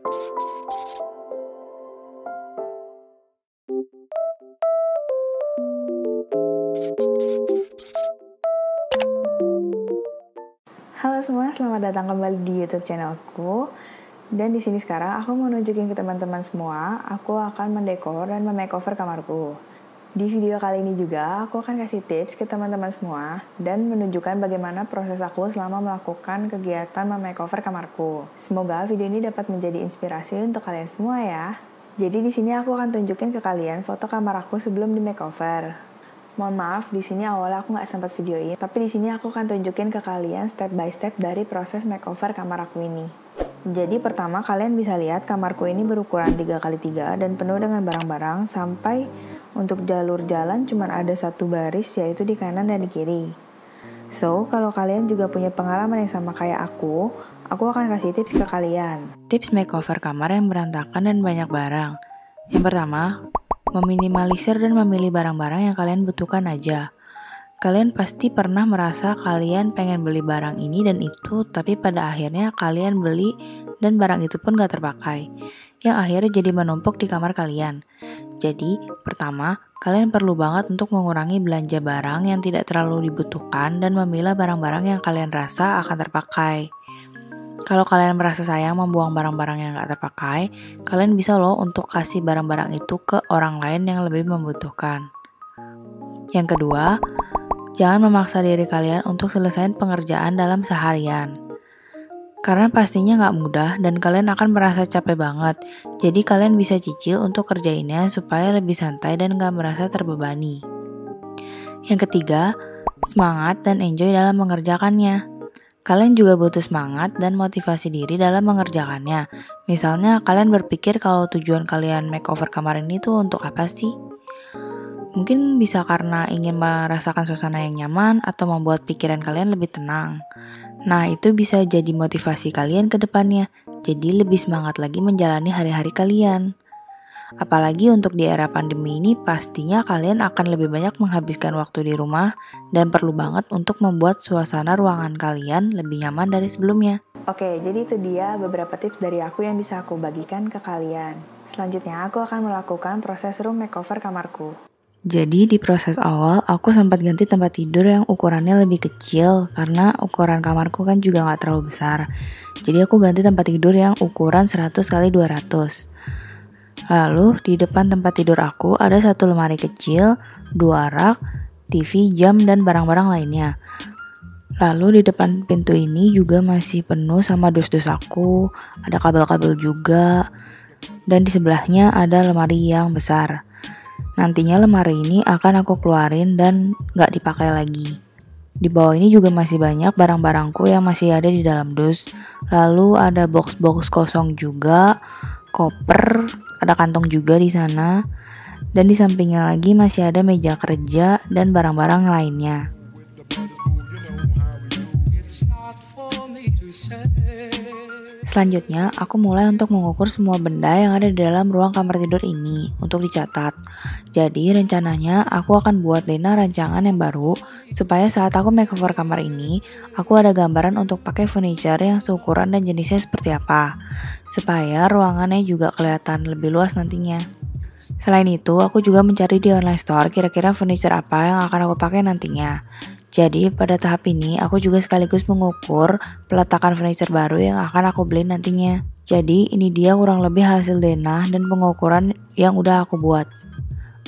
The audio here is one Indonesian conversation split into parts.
Halo semua, selamat datang kembali di YouTube channelku. Dan di sini sekarang aku mau nunjukin ke teman-teman semua, aku akan mendekor dan memakeover kamarku. Di video kali ini juga aku akan kasih tips ke teman-teman semua dan menunjukkan bagaimana proses aku selama melakukan kegiatan memakeover kamarku. Semoga video ini dapat menjadi inspirasi untuk kalian semua ya. Jadi di sini aku akan tunjukin ke kalian foto kamar aku sebelum di makeover. Mohon maaf, di sini awalnya aku nggak sempat videoin, tapi di sini aku akan tunjukin ke kalian step by step dari proses makeover kamar aku ini. Jadi pertama kalian bisa lihat kamarku ini berukuran 3x3 dan penuh dengan barang-barang sampai untuk jalur jalan cuma ada satu baris yaitu di kanan dan di kiri. So, kalau kalian juga punya pengalaman yang sama kayak aku akan kasih tips ke kalian. Tips makeover kamar yang berantakan dan banyak barang. Yang pertama, meminimalisir dan memilih barang-barang yang kalian butuhkan aja. Kalian pasti pernah merasa kalian pengen beli barang ini dan itu, tapi pada akhirnya kalian beli dan barang itu pun gak terpakai, yang akhirnya jadi menumpuk di kamar kalian. Jadi, pertama, kalian perlu banget untuk mengurangi belanja barang yang tidak terlalu dibutuhkan dan memilah barang-barang yang kalian rasa akan terpakai. Kalau kalian merasa sayang membuang barang-barang yang gak terpakai, kalian bisa loh untuk kasih barang-barang itu ke orang lain yang lebih membutuhkan. Yang kedua, jangan memaksa diri kalian untuk selesai pengerjaan dalam seharian. Karena pastinya gak mudah dan kalian akan merasa capek banget. Jadi kalian bisa cicil untuk kerjainnya supaya lebih santai dan gak merasa terbebani. Yang ketiga, semangat dan enjoy dalam mengerjakannya. Kalian juga butuh semangat dan motivasi diri dalam mengerjakannya. Misalnya, kalian berpikir kalau tujuan kalian makeover kamar ini tuh untuk apa sih? Mungkin bisa karena ingin merasakan suasana yang nyaman atau membuat pikiran kalian lebih tenang. Nah, itu bisa jadi motivasi kalian ke depannya. Jadi lebih semangat lagi menjalani hari-hari kalian. Apalagi untuk di era pandemi ini pastinya kalian akan lebih banyak menghabiskan waktu di rumah dan perlu banget untuk membuat suasana ruangan kalian lebih nyaman dari sebelumnya. Oke, jadi itu dia beberapa tips dari aku yang bisa aku bagikan ke kalian. Selanjutnya aku akan melakukan proses room makeover kamarku. Jadi di proses awal aku sempat ganti tempat tidur yang ukurannya lebih kecil karena ukuran kamarku kan juga gak terlalu besar. Jadi aku ganti tempat tidur yang ukuran 100x200. Lalu di depan tempat tidur aku ada satu lemari kecil, 2 rak, TV, jam, dan barang-barang lainnya. Lalu di depan pintu ini juga masih penuh sama dus-dus aku, ada kabel-kabel juga, dan di sebelahnya ada lemari yang besar. Nantinya lemari ini akan aku keluarin dan gak dipakai lagi. Di bawah ini juga masih banyak barang-barangku yang masih ada di dalam dus. Lalu ada box-box kosong juga, koper, ada kantong juga di sana. Dan di sampingnya lagi masih ada meja kerja dan barang-barang lainnya. Selanjutnya, aku mulai untuk mengukur semua benda yang ada di dalam ruang kamar tidur ini untuk dicatat. Jadi, rencananya aku akan buat Lena rancangan yang baru supaya saat aku makeover kamar ini, aku ada gambaran untuk pakai furniture yang seukuran dan jenisnya seperti apa, supaya ruangannya juga kelihatan lebih luas nantinya. Selain itu, aku juga mencari di online store kira-kira furniture apa yang akan aku pakai nantinya. Jadi pada tahap ini aku juga sekaligus mengukur peletakan furniture baru yang akan aku beli nantinya. Jadi ini dia kurang lebih hasil denah dan pengukuran yang udah aku buat.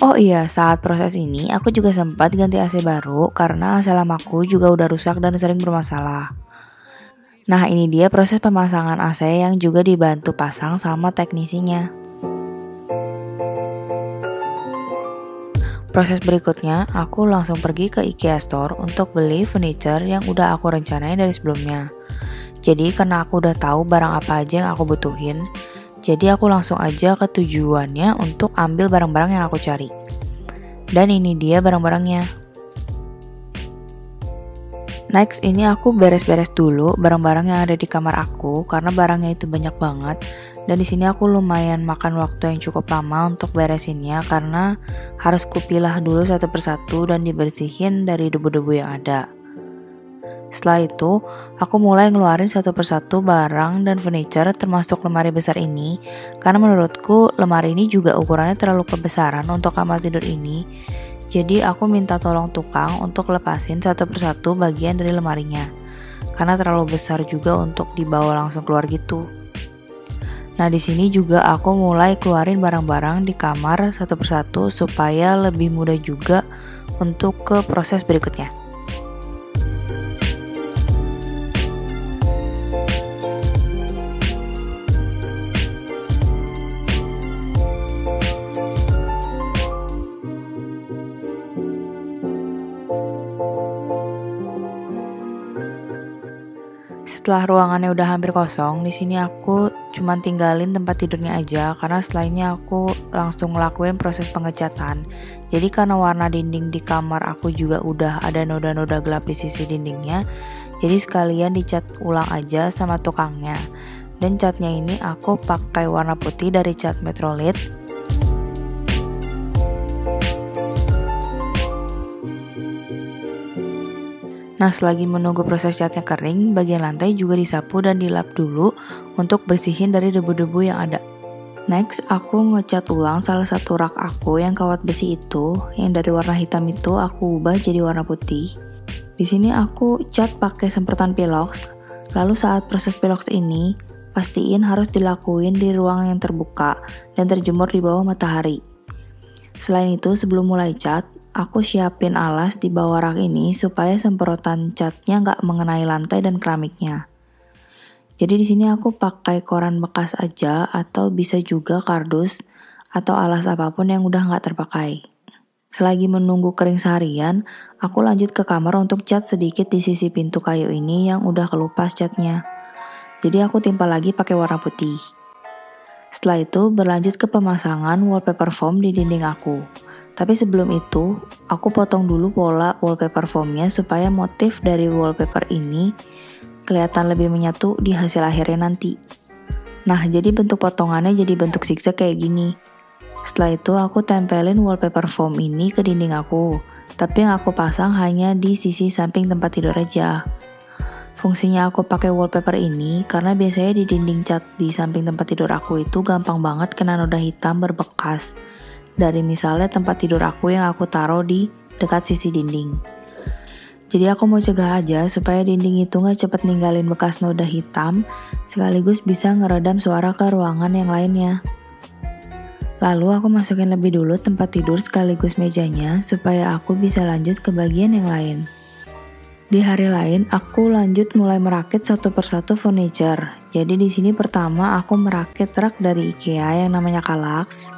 Oh iya, saat proses ini aku juga sempat ganti AC baru karena AC lamaku juga udah rusak dan sering bermasalah. Nah ini dia proses pemasangan AC yang juga dibantu pasang sama teknisinya. Proses berikutnya, aku langsung pergi ke IKEA Store untuk beli furniture yang udah aku rencanain dari sebelumnya. Jadi karena aku udah tahu barang apa aja yang aku butuhin, jadi aku langsung aja ke tujuannya untuk ambil barang-barang yang aku cari. Dan ini dia barang-barangnya. Next, ini aku beres-beres dulu barang-barang yang ada di kamar aku karena barangnya itu banyak banget. Dan di sini aku lumayan makan waktu yang cukup lama untuk beresinnya karena harus kupilah dulu satu persatu dan dibersihin dari debu-debu yang ada. Setelah itu, aku mulai ngeluarin satu persatu barang dan furniture termasuk lemari besar ini, karena menurutku lemari ini juga ukurannya terlalu kebesaran untuk kamar tidur ini. Jadi aku minta tolong tukang untuk lepasin satu persatu bagian dari lemarinya, karena terlalu besar juga untuk dibawa langsung keluar gitu. Nah, di sini juga aku mulai keluarin barang-barang di kamar satu persatu supaya lebih mudah juga untuk ke proses berikutnya. Setelah ruangannya udah hampir kosong, di sini aku cuma tinggalin tempat tidurnya aja karena setelahnya aku langsung ngelakuin proses pengecatan. Jadi karena warna dinding di kamar aku juga udah ada noda-noda gelap di sisi dindingnya, jadi sekalian dicat ulang aja sama tukangnya. Dan catnya ini aku pakai warna putih dari cat Metrolit. Nah, selagi menunggu proses catnya kering, bagian lantai juga disapu dan dilap dulu untuk bersihin dari debu-debu yang ada. Next, aku ngecat ulang salah satu rak aku yang kawat besi itu, yang dari warna hitam itu aku ubah jadi warna putih. Di sini aku cat pakai semprotan pilox. Lalu saat proses pilox ini, pastiin harus dilakuin di ruang yang terbuka dan terjemur di bawah matahari. Selain itu, sebelum mulai cat, aku siapin alas di bawah rak ini supaya semprotan catnya nggak mengenai lantai dan keramiknya. Jadi di sini aku pakai koran bekas aja atau bisa juga kardus atau alas apapun yang udah nggak terpakai. Selagi menunggu kering seharian, aku lanjut ke kamar untuk cat sedikit di sisi pintu kayu ini yang udah kelupas catnya. Jadi aku timpa lagi pakai warna putih. Setelah itu berlanjut ke pemasangan wallpaper foam di dinding aku. Tapi sebelum itu, aku potong dulu pola wallpaper foamnya supaya motif dari wallpaper ini kelihatan lebih menyatu di hasil akhirnya nanti. Nah, jadi bentuk potongannya jadi bentuk zigzag kayak gini. Setelah itu aku tempelin wallpaper foam ini ke dinding aku, tapi yang aku pasang hanya di sisi samping tempat tidur aja. Fungsinya aku pakai wallpaper ini karena biasanya di dinding cat di samping tempat tidur aku itu gampang banget kena noda hitam berbekas. Dari misalnya tempat tidur aku yang aku taruh di dekat sisi dinding. Jadi aku mau cegah aja supaya dinding itu gak cepet ninggalin bekas noda hitam, sekaligus bisa ngeredam suara ke ruangan yang lainnya. Lalu aku masukin lebih dulu tempat tidur sekaligus mejanya supaya aku bisa lanjut ke bagian yang lain. Di hari lain, aku lanjut mulai merakit satu persatu furniture. Jadi di sini pertama aku merakit rak dari IKEA yang namanya Kallax.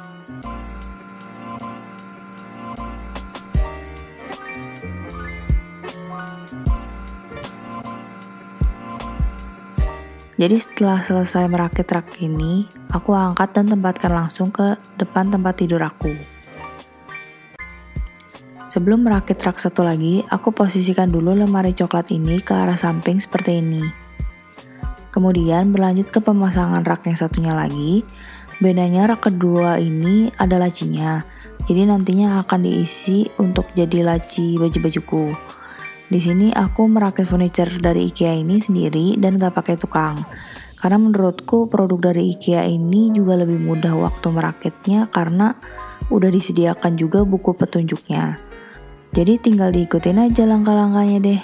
Jadi setelah selesai merakit rak ini, aku angkat dan tempatkan langsung ke depan tempat tidur aku. Sebelum merakit rak satu lagi, aku posisikan dulu lemari coklat ini ke arah samping seperti ini. Kemudian berlanjut ke pemasangan rak yang satunya lagi. Bedanya rak kedua ini ada lacinya, jadi nantinya akan diisi untuk jadi laci baju-bajuku. Di sini aku merakit furniture dari IKEA ini sendiri dan gak pakai tukang. Karena menurutku produk dari IKEA ini juga lebih mudah waktu merakitnya karena udah disediakan juga buku petunjuknya. Jadi tinggal diikutin aja langkah-langkahnya deh.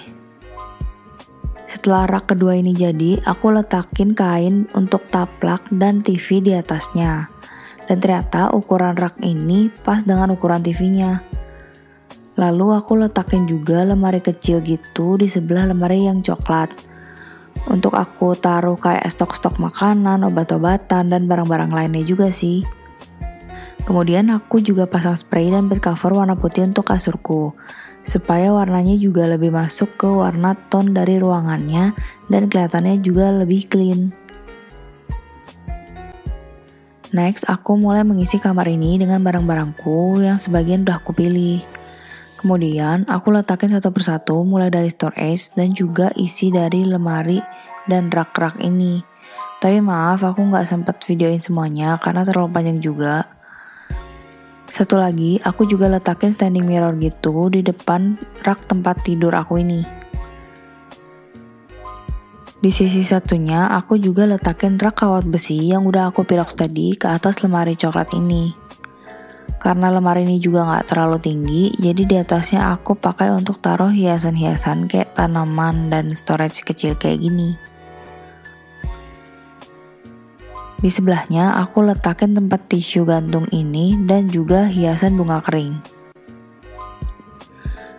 Setelah rak kedua ini jadi, aku letakin kain untuk taplak dan TV di atasnya. Dan ternyata ukuran rak ini pas dengan ukuran TV-nya. Lalu aku letakin juga lemari kecil gitu di sebelah lemari yang coklat. Untuk aku taruh kayak stok-stok makanan, obat-obatan, dan barang-barang lainnya juga sih. Kemudian aku juga pasang spray dan bed cover warna putih untuk kasurku. Supaya warnanya juga lebih masuk ke warna tone dari ruangannya dan kelihatannya juga lebih clean. Next, aku mulai mengisi kamar ini dengan barang-barangku yang sebagian udah aku pilih. Kemudian aku letakin satu persatu mulai dari storage dan juga isi dari lemari dan rak-rak ini. Tapi maaf aku gak sempat videoin semuanya karena terlalu panjang juga. Satu lagi aku juga letakin standing mirror gitu di depan rak tempat tidur aku ini. Di sisi satunya, aku juga letakin rak kawat besi yang udah aku piloks tadi ke atas lemari coklat ini. Karena lemari ini juga gak terlalu tinggi, jadi di atasnya aku pakai untuk taruh hiasan-hiasan kayak tanaman dan storage kecil kayak gini. Di sebelahnya, aku letakin tempat tisu gantung ini dan juga hiasan bunga kering.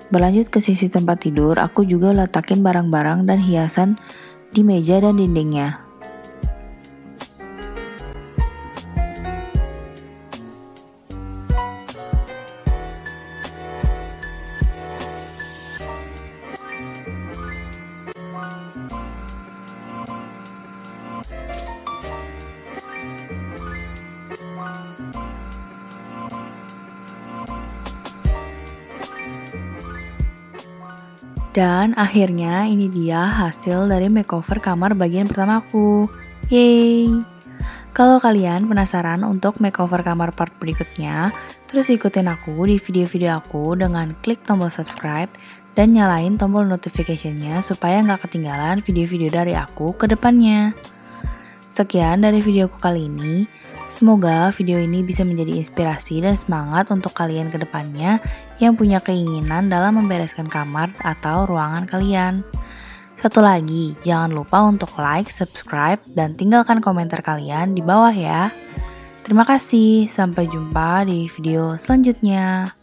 Berlanjut ke sisi tempat tidur, aku juga letakin barang-barang dan hiasan di meja dan dindingnya. Dan akhirnya ini dia hasil dari makeover kamar bagian pertamaku. Yeay! Kalau kalian penasaran untuk makeover kamar part berikutnya, terus ikutin aku di video-video aku dengan klik tombol subscribe dan nyalain tombol notification-nya supaya nggak ketinggalan video-video dari aku ke depannya. Sekian dari videoku kali ini. Semoga video ini bisa menjadi inspirasi dan semangat untuk kalian ke depannya yang punya keinginan dalam membereskan kamar atau ruangan kalian. Satu lagi, jangan lupa untuk like, subscribe, dan tinggalkan komentar kalian di bawah ya. Terima kasih, sampai jumpa di video selanjutnya.